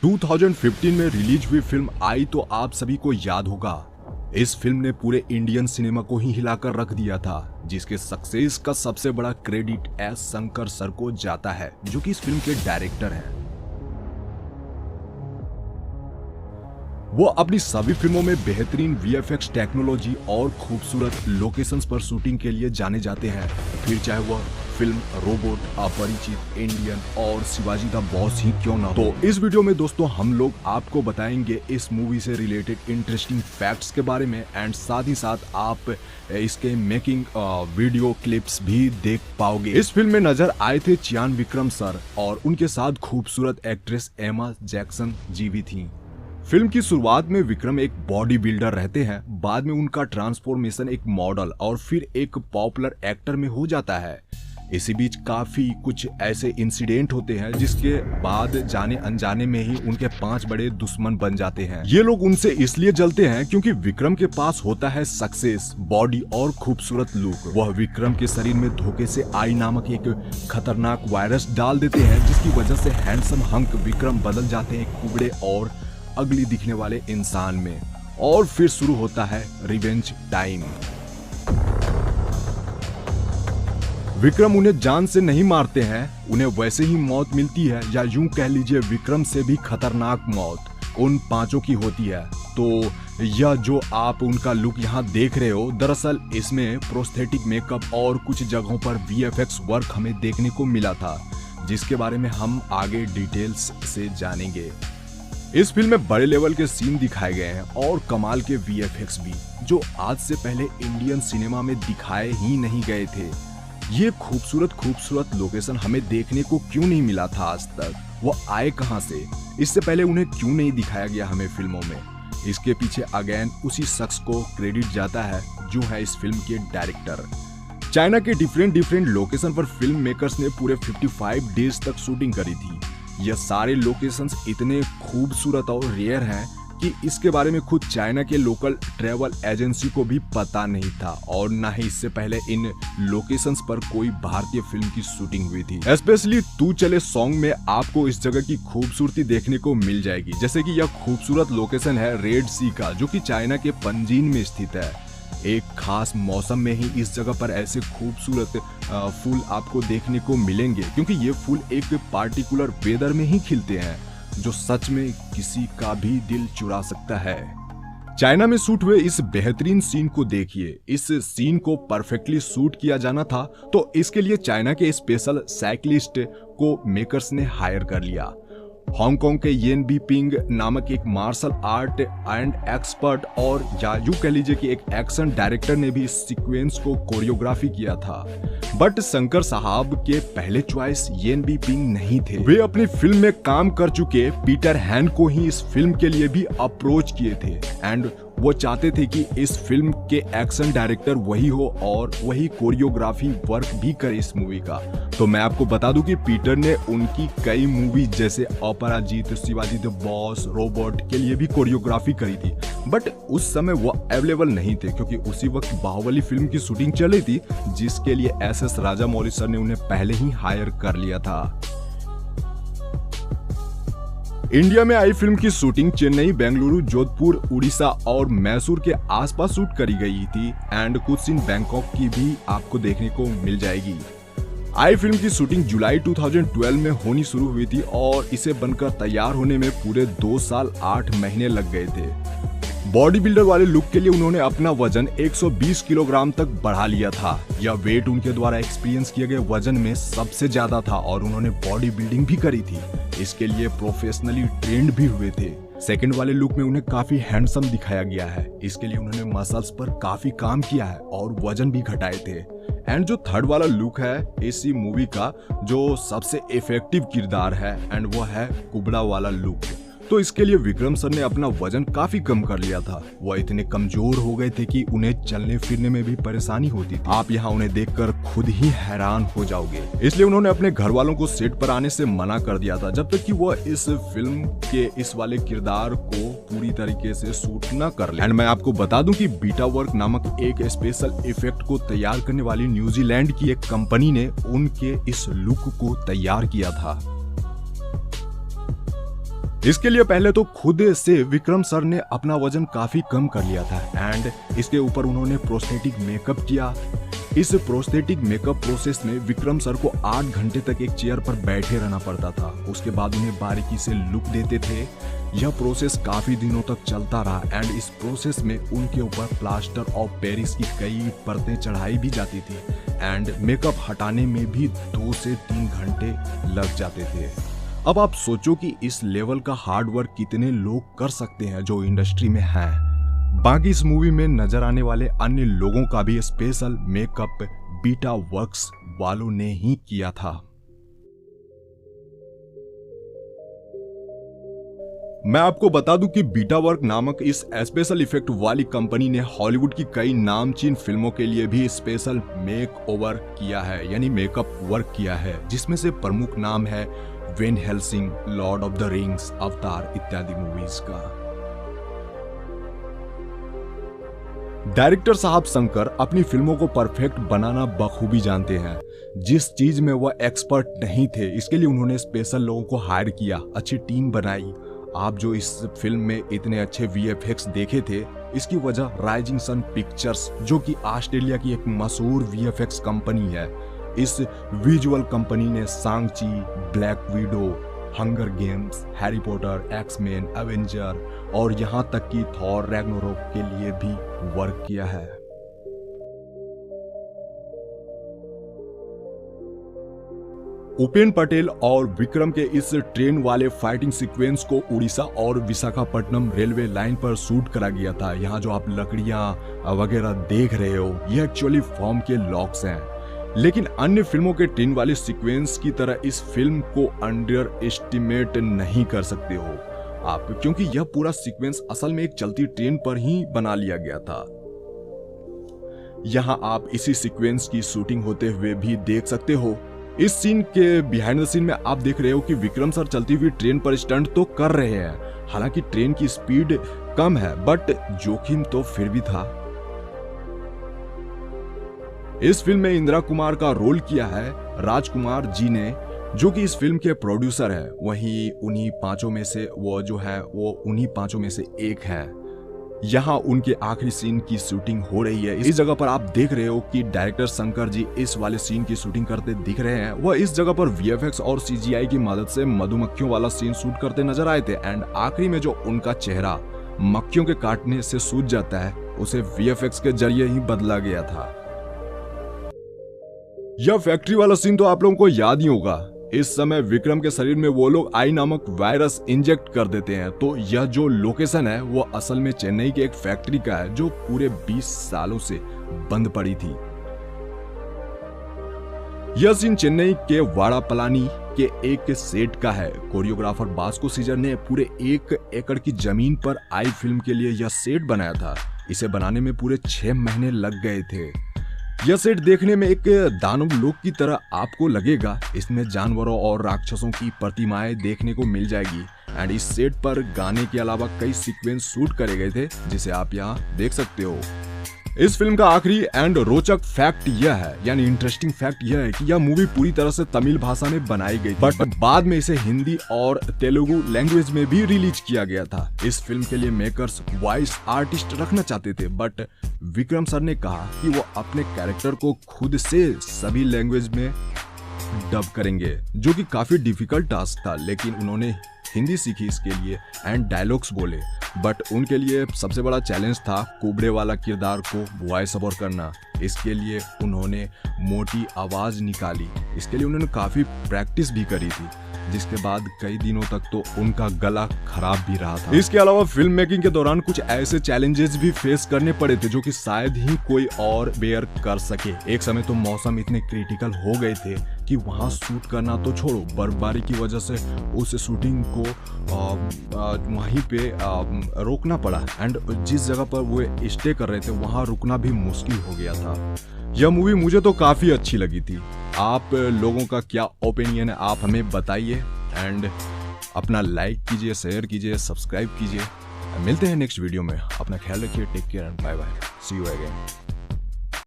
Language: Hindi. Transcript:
2015 में रिलीज हुई फिल्म आई तो आप सभी को याद होगा। इस फिल्म ने पूरे इंडियन सिनेमा को ही हिलाकर रख दिया था, जिसके सक्सेस का सबसे बड़ा क्रेडिट एस शंकर सर को जाता है, जो कि इस फिल्म के डायरेक्टर हैं। वो अपनी सभी फिल्मों में बेहतरीन वीएफएक्स टेक्नोलॉजी और खूबसूरत लोकेशंस पर शूटिंग के लिए जाने जाते हैं, फिर चाहे वह फिल्म रोबोट, अपरिचित, इंडियन और शिवाजी द बॉस ही क्यों ना हो। तो इस वीडियो में दोस्तों हम लोग आपको बताएंगे इस मूवी से रिलेटेड इंटरेस्टिंग फैक्ट्स के बारे में, एंड साथ ही साथ आप इसके मेकिंग वीडियो क्लिप्स भी देख पाओगे। इस फिल्म में नजर आए थे चियान विक्रम सर और उनके साथ खूबसूरत एक्ट्रेस एमा जैक्सन जी भी थी। फिल्म की शुरुआत में विक्रम एक बॉडी बिल्डर रहते हैं, बाद में उनका ट्रांसफॉर्मेशन एक मॉडल और फिर एक पॉपुलर एक्टर में हो जाता है। इसी बीच काफी कुछ ऐसे इंसिडेंट होते हैं जिसके बाद जाने अनजाने में ही उनके 5 बड़े दुश्मन बन जाते हैं। ये लोग उनसे इसलिए जलते हैं क्योंकि विक्रम के पास होता है सक्सेस, बॉडी और खूबसूरत लुक। वह विक्रम के शरीर में धोखे से आई नामक एक खतरनाक वायरस डाल देते हैं, जिसकी वजह से हैंडसम हंक विक्रम बदल जाते हैं कुबड़े और अगली दिखने वाले इंसान में। और फिर शुरू होता है रिवेंज टाइम। विक्रम उन्हें जान से नहीं मारते हैं, उन्हें वैसे ही मौत मिलती है, या यूं कह लीजिए विक्रम से भी खतरनाक मौत उन 5 की होती है। तो यह जो आप उनका लुक यहाँ देख रहे हो, दरअसल इसमें प्रोस्थेटिक मेकअप और कुछ जगहों पर वीएफएक्स वर्क हमें देखने को मिला था, जिसके बारे में हम आगे डिटेल्स से जानेंगे। इस फिल्म में बड़े लेवल के सीन दिखाए गए हैं और कमाल के वीएफएक्स भी, जो आज से पहले इंडियन सिनेमा में दिखाए ही नहीं गए थे। ये खूबसूरत लोकेशन हमें देखने को क्यों नहीं मिला था आज तक? वो आए कहां से? इससे पहले उन्हें क्यों नहीं दिखाया गया हमें फिल्मों में? इसके पीछे अगेन उसी शख्स को क्रेडिट जाता है जो है इस फिल्म के डायरेक्टर। चाइना के डिफरेंट लोकेशन पर फिल्म मेकर्स ने पूरे 55 डेज तक शूटिंग करी थी। यह सारे लोकेशंस इतने खूबसूरत और रेयर हैं कि इसके बारे में खुद चाइना के लोकल ट्रैवल एजेंसी को भी पता नहीं था, और न ही इससे पहले इन लोकेशंस पर कोई भारतीय फिल्म की शूटिंग हुई थी। स्पेशली तू चले सॉन्ग में आपको इस जगह की खूबसूरती देखने को मिल जाएगी। जैसे कि यह खूबसूरत लोकेशन है रेड सी का, जो कि चाइना के पंजीन में स्थित है। एक खास मौसम में ही इस जगह पर ऐसे खूबसूरत फूल आपको देखने को मिलेंगे, क्योंकि ये फूल एक पार्टिकुलर वेदर में ही खिलते हैं, जो सच में किसी का भी दिल चुरा सकता है। चाइना में शूट हुए इस बेहतरीन सीन को देखिए। इस सीन को परफेक्टली शूट किया जाना था, तो इसके लिए चाइना के स्पेशल साइकिलिस्ट को मेकर्स ने हायर कर लिया। हांगकांग के येन बी पिंग नामक एक मार्शल आर्ट एंड एक्सपर्ट और या यूं कह लीजिए कि एक एक्शन डायरेक्टर ने भी इस सीक्वेंस को कोरियोग्राफी किया था। बट शंकर साहब के पहले चॉइस येन बी पिंग नहीं थे। वे अपनी फिल्म में काम कर चुके पीटर हैन को ही इस फिल्म के लिए भी अप्रोच किए थे, एंड वो चाहते थे कि इस फिल्म के एक्शन डायरेक्टर वही हो और वही कोरियोग्राफी वर्क भी करे इस मूवी का। तो मैं आपको बता दूं कि पीटर ने उनकी कई मूवी जैसे अपराजित, शिवाजी द बॉस, रोबोट के लिए भी कोरियोग्राफी करी थी, बट उस समय वो अवेलेबल नहीं थे, क्योंकि उसी वक्त बाहुबली फिल्म की शूटिंग चल रही थी, जिसके लिए एस राजामौली सर ने उन्हें पहले ही हायर कर लिया था। इंडिया में आई फिल्म की शूटिंग चेन्नई, बेंगलुरु, जोधपुर, उड़ीसा और मैसूर के आसपास शूट करी गई थी, एंड कुछ सीन बैंकॉक की भी आपको देखने को मिल जाएगी। आई फिल्म की शूटिंग जुलाई 2012 में होनी शुरू हुई थी और इसे बनकर तैयार होने में पूरे 2 साल 8 महीने लग गए थे। बॉडी बिल्डर वाले लुक के लिए उन्होंने अपना वजन 120 किलोग्राम तक बढ़ा लिया था। यह वेट उनके द्वारा एक्सपीरियंस किए गए वजन में सबसे ज्यादा था, और उन्होंने बॉडी बिल्डिंग भी करी थी। इसके लिए प्रोफेशनली ट्रेंड भी हुए थे। सेकंड वाले लुक में उन्हें काफी हैंडसम दिखाया गया है। इसके लिए उन्होंने मसल्स पर काफी काम किया है और वजन भी घटाए थे। एंड जो थर्ड वाला लुक है इसी मूवी का, जो सबसे इफेक्टिव किरदार है, एंड वो है कुबड़ा वाला लुक। तो इसके लिए विक्रम सर ने अपना वजन काफी कम कर लिया था। वह इतने कमजोर हो गए थे कि उन्हें चलने फिरने में भी परेशानी होती थी। आप यहाँ उन्हें देखकर खुद ही हैरान हो जाओगे। इसलिए उन्होंने अपने घर वालों को सेट पर आने से मना कर दिया था, जब तक कि वह इस फिल्म के इस वाले किरदार को पूरी तरीके से शूट न कर ले। एंड मैं आपको बता दूं कि बीटा वर्क नामक एक स्पेशल इफेक्ट को तैयार करने वाली न्यूजीलैंड की एक कंपनी ने उनके इस लुक को तैयार किया था। इसके लिए पहले तो खुद से विक्रम सर ने अपना वजन काफी कम कर लिया था एंड इसके ऊपर उन्होंने प्रोस्थेटिक मेकअप किया। इस प्रोस्थेटिक मेकअप प्रोसेस में विक्रम सर को 8 घंटे तक एक चेयर पर बैठे रहना पड़ता था। उसके बाद उन्हें बारीकी से लुक देते थे। यह प्रोसेस काफी दिनों तक चलता रहा एंड इस प्रोसेस में उनके ऊपर प्लास्टर ऑफ पेरिस की कई परतें चढ़ाई भी जाती थी एंड मेकअप हटाने में भी 2 से 3 घंटे लग जाते थे। अब आप सोचो कि इस लेवल का हार्ड वर्क कितने लोग कर सकते हैं जो इंडस्ट्री में हैं। बाकी इस मूवी में नजर आने वाले अन्य लोगों का भी स्पेशल मेकअप बीटा वर्क्स वालों ने ही किया था। मैं आपको बता दूं कि बीटा वर्क नामक इस स्पेशल इफेक्ट वाली कंपनी ने हॉलीवुड की कई नामचीन फिल्मों के लिए भी स्पेशल मेक ओवर किया है, यानी मेकअप वर्क किया है, जिसमें से प्रमुख नाम है when Helsing, Lord of the rings, अवतार इत्यादि मूवीज का। डायरेक्टर साहब शंकर अपनी फिल्मों को परफेक्ट बनाना बखूबी जानते हैं। जिस चीज में वह एक्सपर्ट नहीं थे, इसके लिए उन्होंने स्पेशल लोगों को हायर किया, अच्छी टीम बनाई। आप जो इस फिल्म में इतने अच्छे वीएफएक्स देखे थे, इसकी वजह राइजिंग सन पिक्चर्स, जो कि ऑस्ट्रेलिया की एक मशहूर वीएफएक्स कंपनी है, इस विजुअल कंपनी ने Shang Chi, Black Widow, Hunger Games, Harry Potter, X Men, Avenger और यहां तक कि थॉर रैग्नारोक के लिए भी वर्क किया है। उपेन पटेल और विक्रम के इस ट्रेन वाले फाइटिंग सीक्वेंस को उड़ीसा और विशाखापट्टनम रेलवे लाइन पर शूट करा गया था। यहाँ जो आप लकड़ियां वगैरह देख रहे हो, ये एक्चुअली फॉर्म के लॉक्स हैं। लेकिन अन्य फिल्मों के ट्रेन वाले सीक्वेंस की तरह इस फिल्म को अंडर एस्टिमेट नहीं कर सकते हो आप, क्योंकि यह पूरा सीक्वेंस असल में एक चलती ट्रेन पर ही बना लिया गया था। यहाँ आप इसी सीक्वेंस की शूटिंग होते हुए भी देख सकते हो। इस सीन के बिहाइंड द सीन में आप देख रहे हो कि विक्रम सर चलती हुई ट्रेन पर स्टंट तो कर रहे हैं, हालांकि ट्रेन की स्पीड कम है, बट जोखिम तो फिर भी था। इस फिल्म में इंदिरा कुमार का रोल किया है राजकुमार जी ने, जो कि इस फिल्म के प्रोड्यूसर है। वहीं उन्हीं पांचों में से उन्हीं पांचों में से एक है। यहाँ उनके आखिरी सीन की शूटिंग हो रही है। इस जगह पर आप देख रहे हो कि डायरेक्टर शंकर जी इस वाले सीन की शूटिंग करते दिख रहे हैं। वह इस जगह पर वीएफएक्स और सीजीआई की मदद से मधुमक्खियों वाला सीन शूट करते नजर आए थे एंड आखिरी में जो उनका चेहरा मक्खियों के काटने से सूज जाता है, उसे वीएफएक्स के जरिए ही बदला गया था। यह फैक्ट्री वाला सीन तो आप लोगों को याद ही होगा। इस समय विक्रम के शरीर में वो लोग आई नामक वायरस इंजेक्ट कर देते हैं। तो यह जो लोकेशन है वो असल में चेन्नई के एक फैक्ट्री का है, जो पूरे 20 सालों से बंद पड़ी थी। यह सीन चेन्नई के वाड़ापलानी के एक सेट का है। कोरियोग्राफर बास्को सीजर ने पूरे 1 एकड़ की जमीन पर आई फिल्म के लिए यह सेट बनाया था। इसे बनाने में पूरे 6 महीने लग गए थे। यह सेट देखने में एक दानव लोक की तरह आपको लगेगा। इसमें जानवरों और राक्षसों की प्रतिमाएं देखने को मिल जाएगी एंड इस सेट पर गाने के अलावा कई सीक्वेंस शूट करे गए थे, जिसे आप यहाँ देख सकते हो। इस फिल्म का आखिरी एंड रोचक फैक्ट यह है, यानी इंटरेस्टिंग फैक्ट यह है कि यह मूवी पूरी तरह से तमिल भाषा में बनाई गई, बट बाद में इसे हिंदी और तेलुगु लैंग्वेज में भी रिलीज किया गया था। इस फिल्म के लिए मेकर्स वॉइस आर्टिस्ट रखना चाहते थे, बट विक्रम सर ने कहा कि वो अपने कैरेक्टर को खुद से सभी लैंग्वेज में डब करेंगे, जो कि काफी डिफिकल्ट टास्क था। लेकिन उन्होंने हिंदी सीखी इसके लिए एंड डायलॉग्स बोले, बट उनके लिए सबसे बड़ा चैलेंज था कुबड़े वाला किरदार को वॉइस ओवर करना। इसके लिए उन्होंने मोटी आवाज निकाली। इसके लिए उन्होंने काफी प्रैक्टिस भी करी थी, जिसके बाद कई दिनों तक तो उनका गला खराब भी रहा था। इसके अलावा फिल्म मेकिंग के दौरान कुछ ऐसे चैलेंजेस भी फेस करने पड़े थे जो कि शायद ही कोई और बेयर कर सके। एक समय तो मौसम इतने क्रिटिकल हो गए थे कि वहां शूट करना तो छोड़ो, बर्फबारी की वजह से उस शूटिंग को वहीं पे रोकना पड़ा एंड जिस जगह पर वो स्टे कर रहे थे वहां रुकना भी मुश्किल हो गया था। यह मूवी मुझे तो काफी अच्छी लगी थी। आप लोगों का क्या ओपिनियन है, आप हमें बताइए एंड अपना लाइक कीजिए, शेयर कीजिए, सब्सक्राइब कीजिए। मिलते हैं नेक्स्ट वीडियो में। अपना ख्याल रखिए, take care and bye bye, see you again.